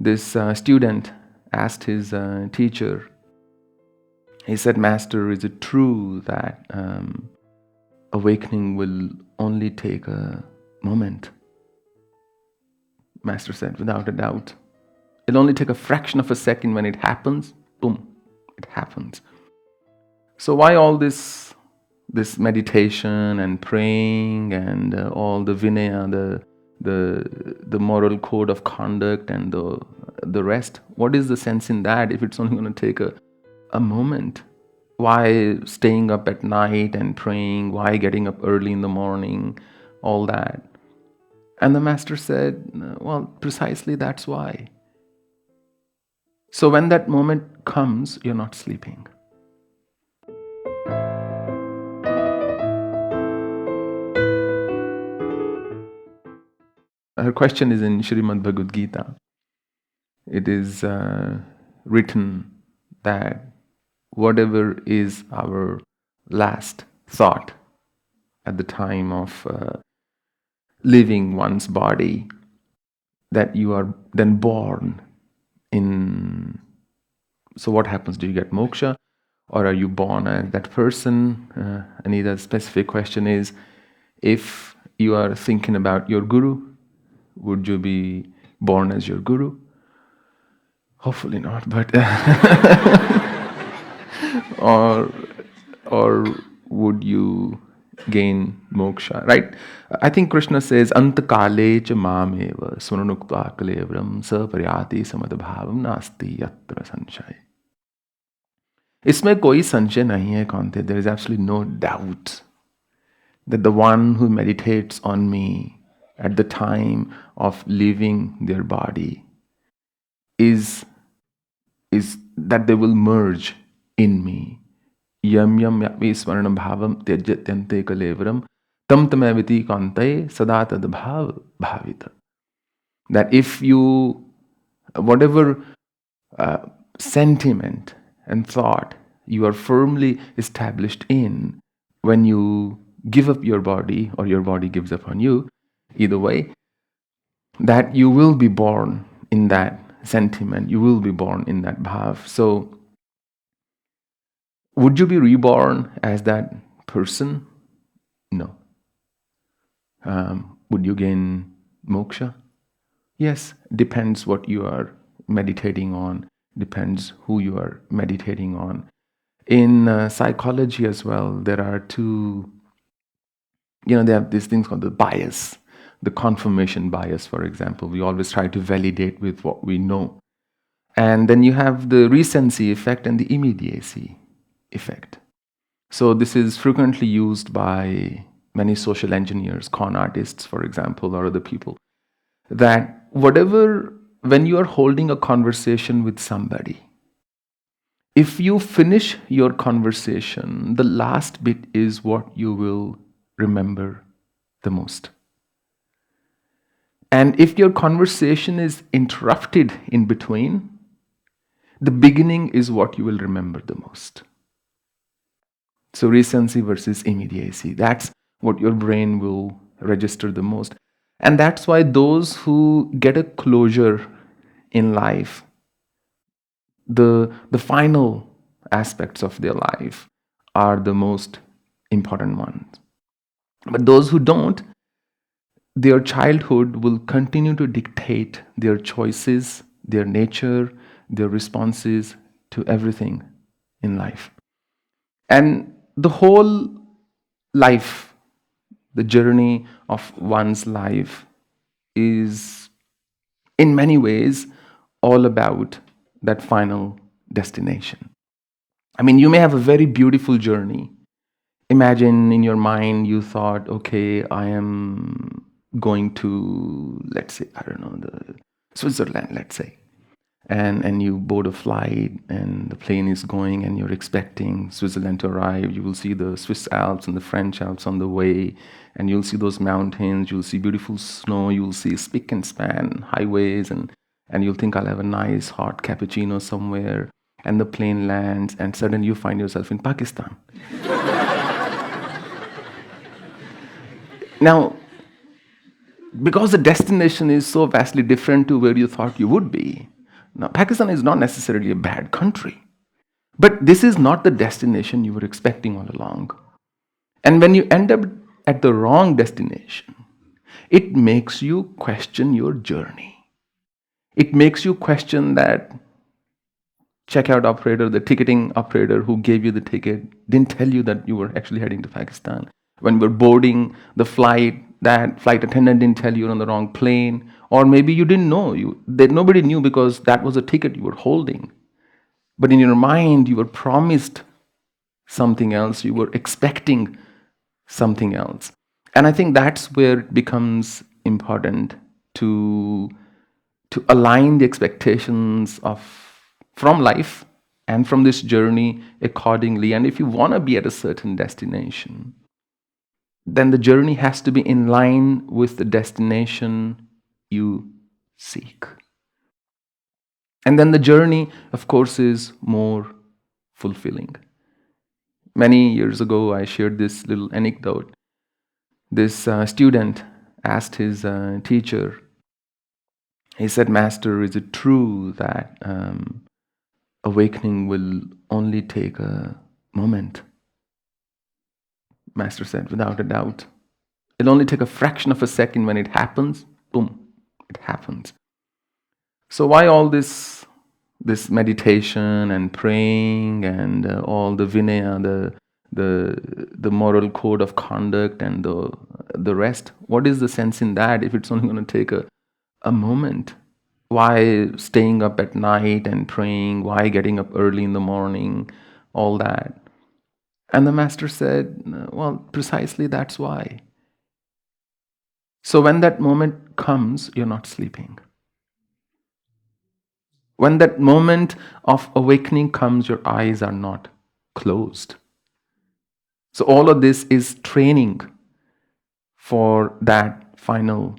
This student asked his teacher, he said, "Master, is it true that awakening will only take a moment?" Master said, "Without a doubt. It'll only take a fraction of a second. When it happens, boom, it happens." So why all this meditation and praying and all the vinaya, the moral code of conduct and the rest? What is the sense in that if it's only going to take a moment? Why staying up at night and praying? Why getting up early in the morning? All that. And the master said, well, precisely that's why. So when that moment comes, you're not sleeping. Her question is in Srimad Bhagavad Gita. It is written that whatever is our last thought at the time of leaving one's body, that you are then born in. So what happens? Do you get moksha, or are you born as that person? Another specific question is, if you are thinking about your guru, would you be born as your guru? Hopefully not, but or would you gain moksha, right? I think Krishna says, "Antakale cha mameva swananukta kalevram saparyati samadabhavam nasti yatra sanshaya." इसमें कोई संशय नहीं है कांते. There is absolutely no doubt that the one who meditates on me at the time of leaving their body is that they will merge in me. Yam yam yapi swaranam bhavam tyajatyante kalevram tam tamaviti kante sada tad bhav bhavita. That if you, whatever sentiment and thought you are firmly established in, when you give up your body or your body gives up on you, either way, that you will be born in that sentiment, you will be born in that bhav. So would you be reborn as that person? No. Would you gain moksha? Yes, depends what you are meditating on, depends who you are meditating on. In psychology as well, there are two, they have these things called the bias, the confirmation bias, for example. We always try to validate with what we know. And then you have the recency effect and the immediacy effect. So this is frequently used by many social engineers, con artists, for example, or other people, that when you are holding a conversation with somebody, if you finish your conversation, the last bit is what you will remember the most. And if your conversation is interrupted in between, the beginning is what you will remember the most. So recency versus immediacy, that's what your brain will register the most. And that's why those who get a closure in life, the final aspects of their life are the most important ones. But those who don't, their childhood will continue to dictate their choices, their nature, their responses to everything in life. And the whole life, the journey of one's life, is in many ways all about that final destination. I mean, you may have a very beautiful journey. Imagine in your mind you thought, okay, I am going to, let's say, I don't know, Switzerland, let's say. And you board a flight and the plane is going and you're expecting Switzerland to arrive. You will see the Swiss Alps and the French Alps on the way, and you'll see those mountains, you'll see beautiful snow, you'll see spick and span highways, and you'll think, I'll have a nice hot cappuccino somewhere, and the plane lands and suddenly you find yourself in Pakistan. Now, because the destination is so vastly different to where you thought you would be, Now, Pakistan is not necessarily a bad country, but this is not the destination you were expecting all along. And when you end up at the wrong destination, it makes you question your journey. It makes you question that checkout operator, the ticketing operator who gave you the ticket, didn't tell you that you were actually heading to Pakistan. When you were boarding the flight, that flight attendant didn't tell you you're on the wrong plane. Or maybe you didn't know. Nobody knew because that was a ticket you were holding. But in your mind, you were promised something else. You were expecting something else. And I think that's where it becomes important to align the expectations from life and from this journey accordingly. And if you want to be at a certain destination, then the journey has to be in line with the destination you seek. And then the journey, of course, is more fulfilling. Many years ago, I shared this little anecdote. This student asked his teacher, he said, "Master, is it true that awakening will only take a moment?" Master said, "Without a doubt. It'll only take a fraction of a second. When it happens, boom, it happens." So why all this meditation and praying and all the vinaya, the moral code of conduct and the rest? What is the sense in that if it's only going to take a moment? Why staying up at night and praying? Why getting up early in the morning? All that. And the master said, well, precisely that's why. So when that moment comes, you're not sleeping. When that moment of awakening comes, your eyes are not closed. So all of this is training for that final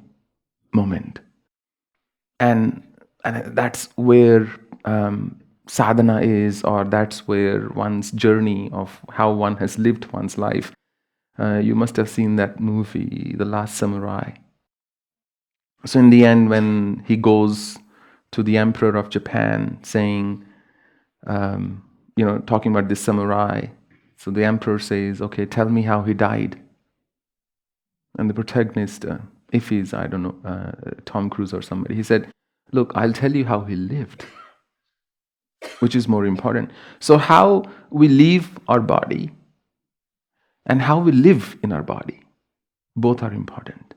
moment. And that's where sadhana is, or that's where one's journey of how one has lived one's life. You must have seen that movie, The Last Samurai. So in the end, when he goes to the emperor of Japan saying, talking about this samurai, so the emperor says, "Okay, tell me how he died." And the protagonist, if he's, I don't know, Tom Cruise or somebody, he said, "Look, I'll tell you how he lived," which is more important. So how we leave our body and how we live in our body, both are important.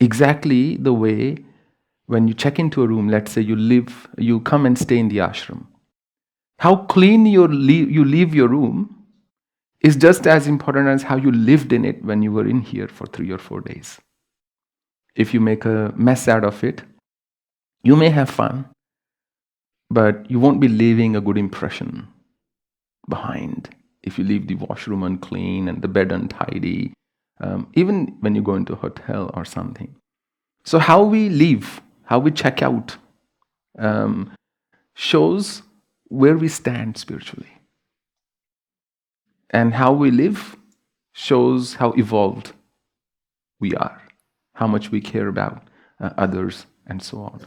Exactly the way when you check into a room, let's say you come and stay in the ashram. How clean you leave your room is just as important as how you lived in it when you were in here for 3 or 4 days. If you make a mess out of it, you may have fun, but you won't be leaving a good impression behind if you leave the washroom unclean and the bed untidy, even when you go into a hotel or something. So how we leave, how we check out, shows where we stand spiritually. And how we live shows how evolved we are, how much we care about others, and so on.